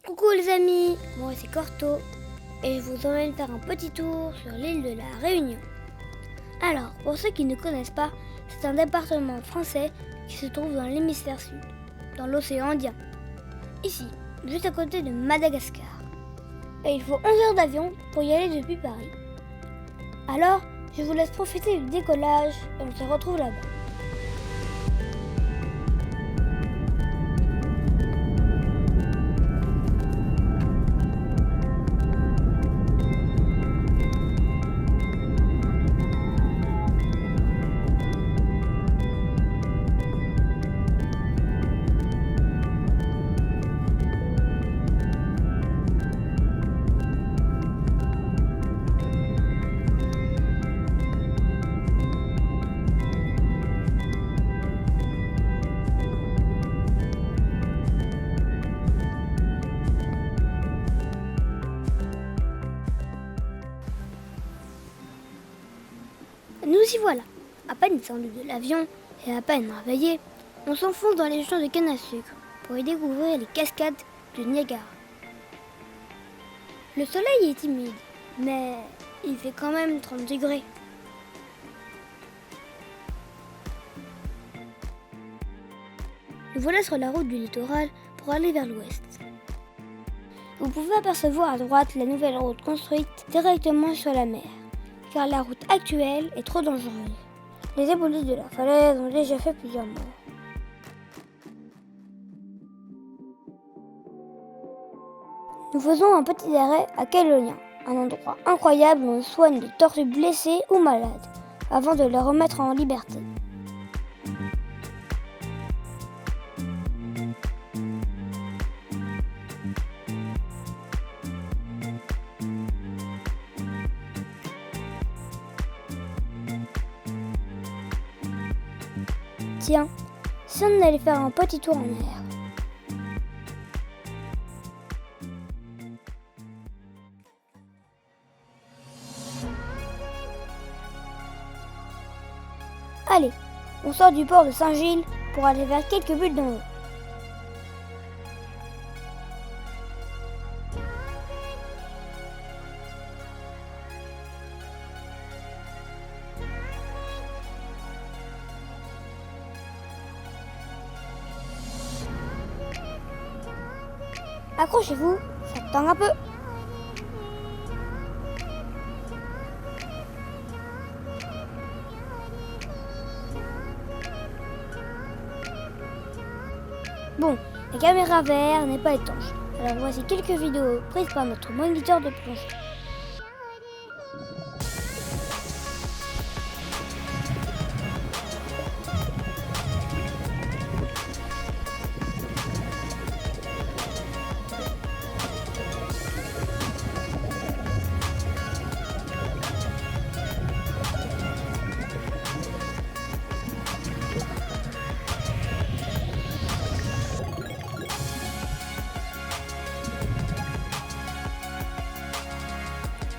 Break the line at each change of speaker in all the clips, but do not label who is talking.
Coucou les amis, moi c'est Corto et je vous emmène faire un petit tour sur l'île de la Réunion. Alors, pour ceux qui ne connaissent pas, c'est un département français qui se trouve dans l'hémisphère sud, dans l'océan Indien. Ici, juste à côté de Madagascar. Et il faut 11 heures d'avion pour y aller depuis Paris. Alors, je vous laisse profiter du décollage et on se retrouve là-bas. Nous y voilà, à peine descendus de l'avion et à peine réveillés, on s'enfonce dans les champs de canne à sucre pour y découvrir les cascades du Niagara. Le soleil est timide, mais il fait quand même 30 degrés. Nous voilà sur la route du littoral pour aller vers l'ouest. Vous pouvez apercevoir à droite la nouvelle route construite directement sur la mer, car la route actuelle est trop dangereuse. Les éboulis de la falaise ont déjà fait plusieurs morts. Nous faisons un petit arrêt à Kélonia, un endroit incroyable où on soigne les tortues blessées ou malades, avant de les remettre en liberté. Tiens, si on allait faire un petit tour en mer. Allez, on sort du port de Saint-Gilles pour aller vers quelques bulles dans l'eau. Accrochez-vous, ça tend un peu. Bon, la caméra VR n'est pas étanche, alors voici quelques vidéos prises par notre moniteur de plongée.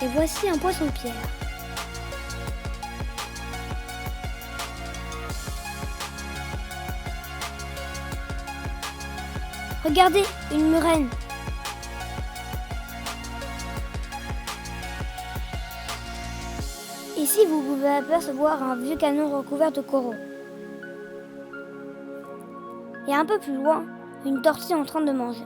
Et voici un poisson-pierre. Regardez, une murène. Ici, vous pouvez apercevoir un vieux canon recouvert de coraux. Et un peu plus loin, une tortue en train de manger.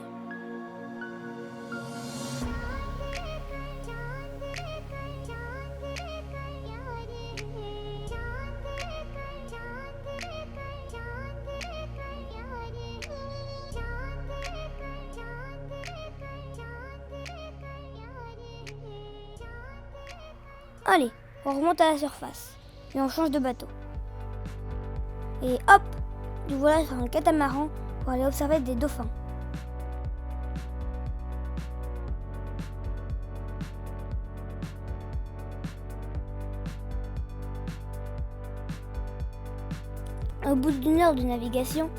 Allez, on remonte à la surface et on change de bateau. Et hop, nous voilà sur un catamaran pour aller observer des dauphins. Au bout d'une heure de navigation,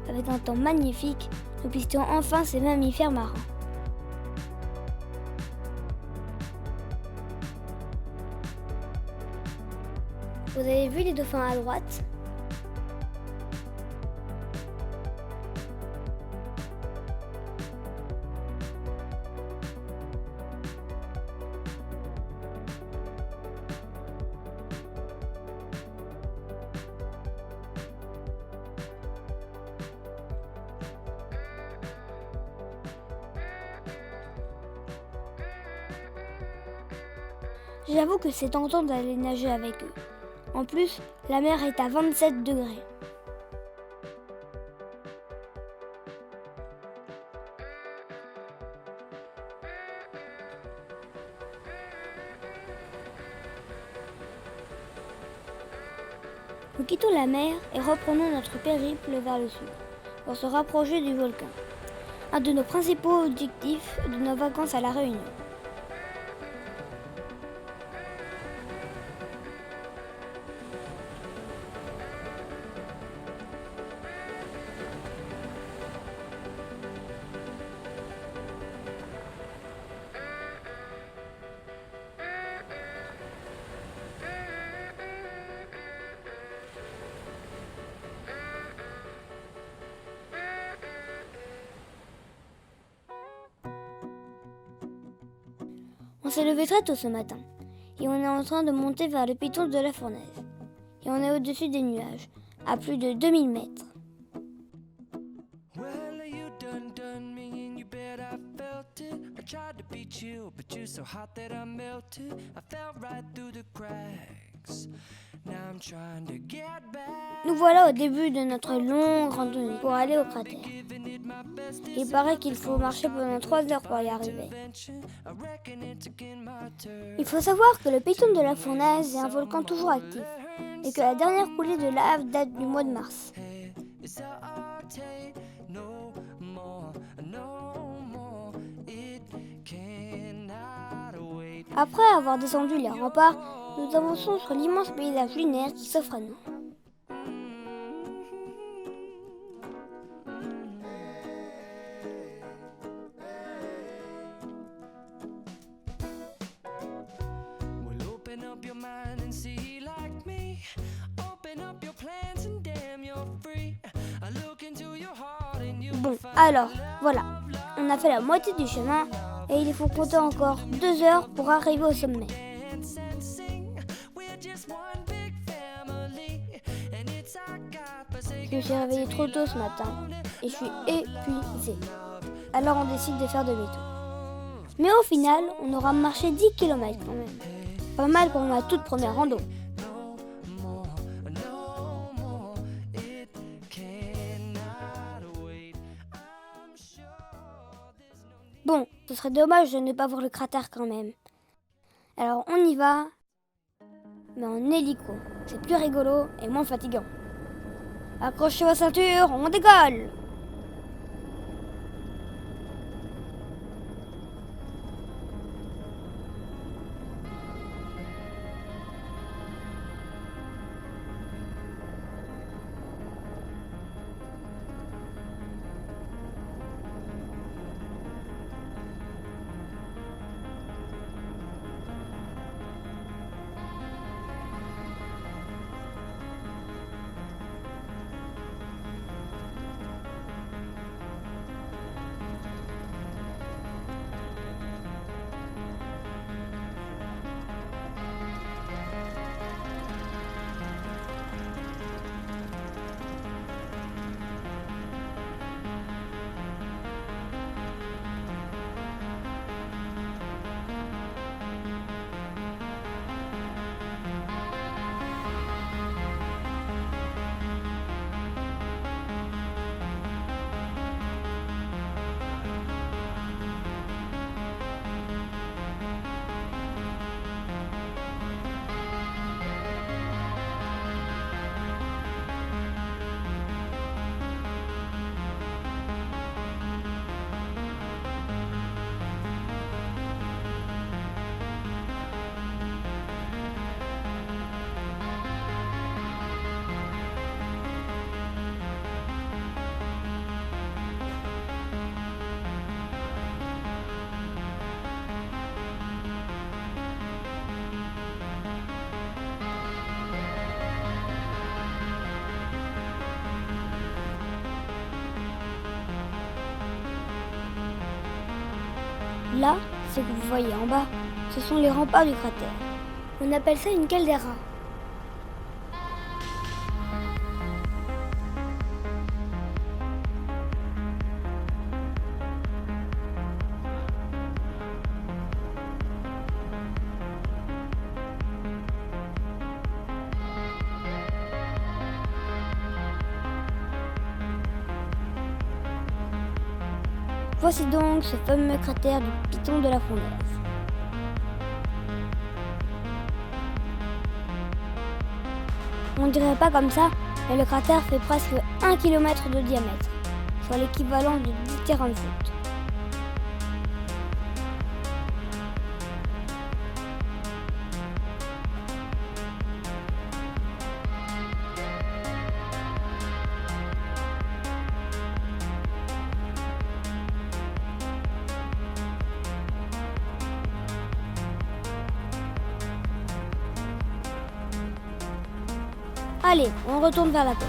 avec un temps magnifique, nous pistions enfin ces mammifères marins. Vous avez vu les dauphins à droite? J'avoue que c'est tentant d'aller nager avec eux. En plus, la mer est à 27 degrés. Nous quittons la mer et reprenons notre périple vers le sud, pour se rapprocher du volcan. Un de nos principaux objectifs de nos vacances à La Réunion. On s'est levé très tôt ce matin et on est en train de monter vers le piton de la fournaise. Et on est au-dessus des nuages, à plus de 2000 mètres. Nous voilà au début de notre longue randonnée pour aller au cratère. Il paraît qu'il faut marcher pendant 3 heures pour y arriver. Il faut savoir que le piton de la fournaise est un volcan toujours actif et que la dernière coulée de lave date du mois de mars. Après avoir descendu les remparts, nous avançons sur l'immense paysage lunaire qui s'offre à nous. Bon, alors, voilà, on a fait la moitié du chemin et il faut compter encore 2 heures pour arriver au sommet. Je me suis réveillée trop tôt ce matin et je suis épuisée. Alors on décide de faire demi-tour. Mais au final, on aura marché 10 km quand même. Pas mal pour ma toute première rando. Bon, ce serait dommage de ne pas voir le cratère quand même. Alors on y va, mais en hélico. C'est plus rigolo et moins fatigant. Accrochez vos ceintures, on décolle! Là, ce que vous voyez en bas, ce sont les remparts du cratère. On appelle ça une caldeira. Voici donc ce fameux cratère du Piton de la Fondeuve. On dirait pas comme ça, mais le cratère fait presque 1 km de diamètre, soit l'équivalent de 10 terrains de foot. Allez, on retourne vers la côte.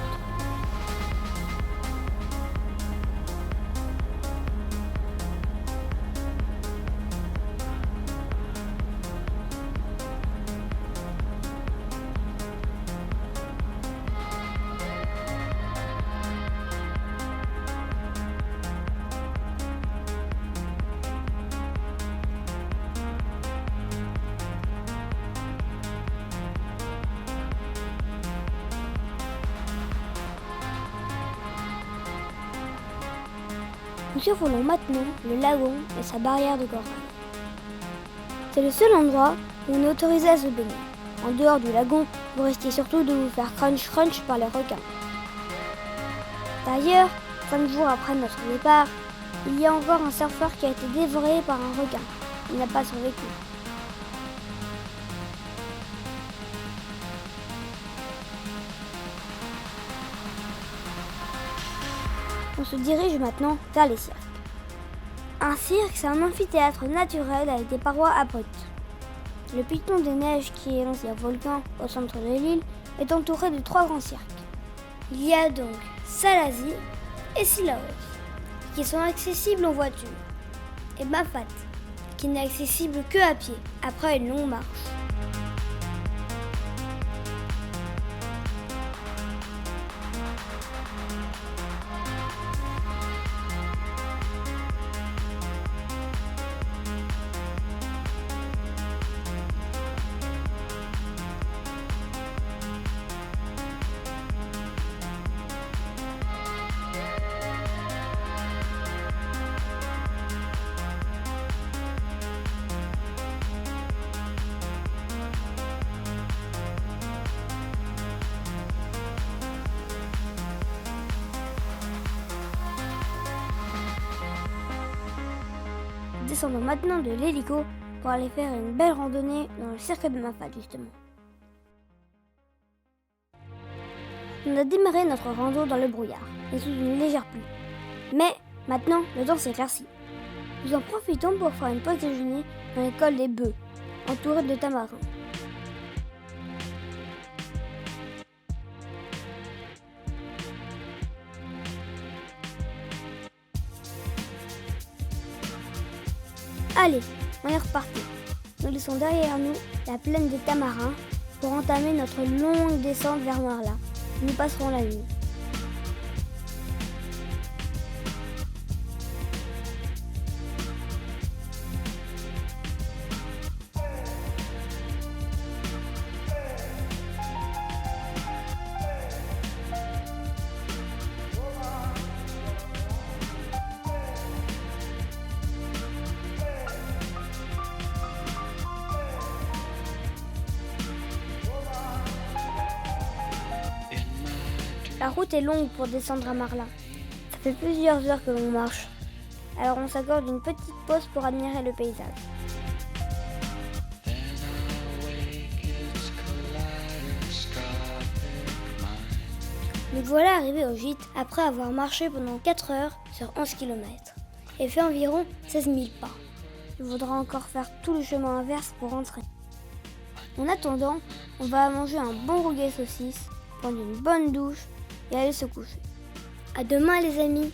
Nous survolons maintenant le lagon et sa barrière de corail. C'est le seul endroit où on est autorisé à se baigner. En dehors du lagon, vous risquez surtout de vous faire crunch par les requins. D'ailleurs, 5 jours après notre départ, il y a encore un surfeur qui a été dévoré par un requin. Il n'a pas survécu. On se dirige maintenant vers les cirques. Un cirque, c'est un amphithéâtre naturel avec des parois abruptes. Le Piton des Neiges, qui est l'ancien volcan au centre de l'île, est entouré de 3 grands cirques. Il y a donc Salazie et Sillaos, qui sont accessibles en voiture, et Mafat, qui n'est accessible que à pied, après une longue marche. Descendons maintenant de l'hélico pour aller faire une belle randonnée dans le cirque de Mafat justement. On a démarré notre rando dans le brouillard et sous une légère pluie. Mais maintenant, le temps s'éclaircit. Nous en profitons pour faire une pause déjeuner dans l'école des bœufs, entourée de tamarins. Allez, on est reparti. Nous laissons derrière nous la plaine des Tamarins pour entamer notre longue descente vers Marla. Nous passerons la nuit. La route est longue pour descendre à Marla. Ça fait plusieurs heures que l'on marche. Alors on s'accorde une petite pause pour admirer le paysage. Nous voilà arrivés au gîte après avoir marché pendant 4 heures sur 11 km et fait environ 16 000 pas. Il faudra encore faire tout le chemin inverse pour rentrer. En attendant, on va manger un bon rougail saucisse, prendre une bonne douche et aller se coucher. À demain les amis.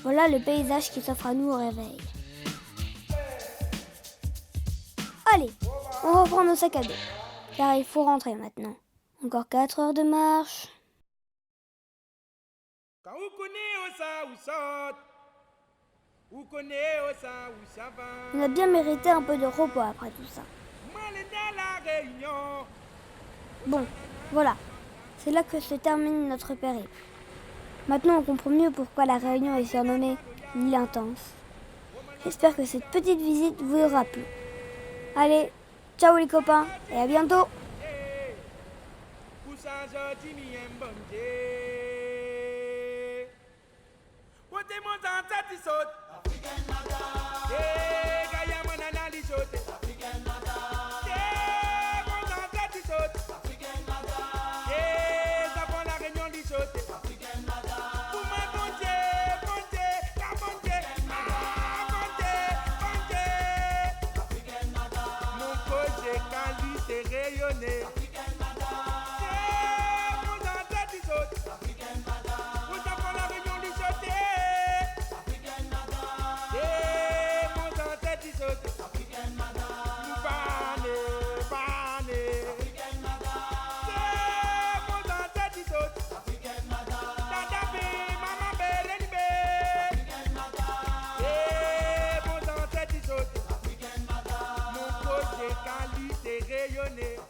Voilà le paysage qui s'offre à nous au réveil. Allez, on reprend nos sacs à dos, car il faut rentrer maintenant. Encore 4 heures de marche. On a bien mérité un peu de repos après tout ça. Bon, voilà, c'est là que se termine notre périple. Maintenant on comprend mieux pourquoi la Réunion est surnommée l'île intense. J'espère que cette petite visite vous aura plu. Allez, ciao les copains et à bientôt.
Rayonner.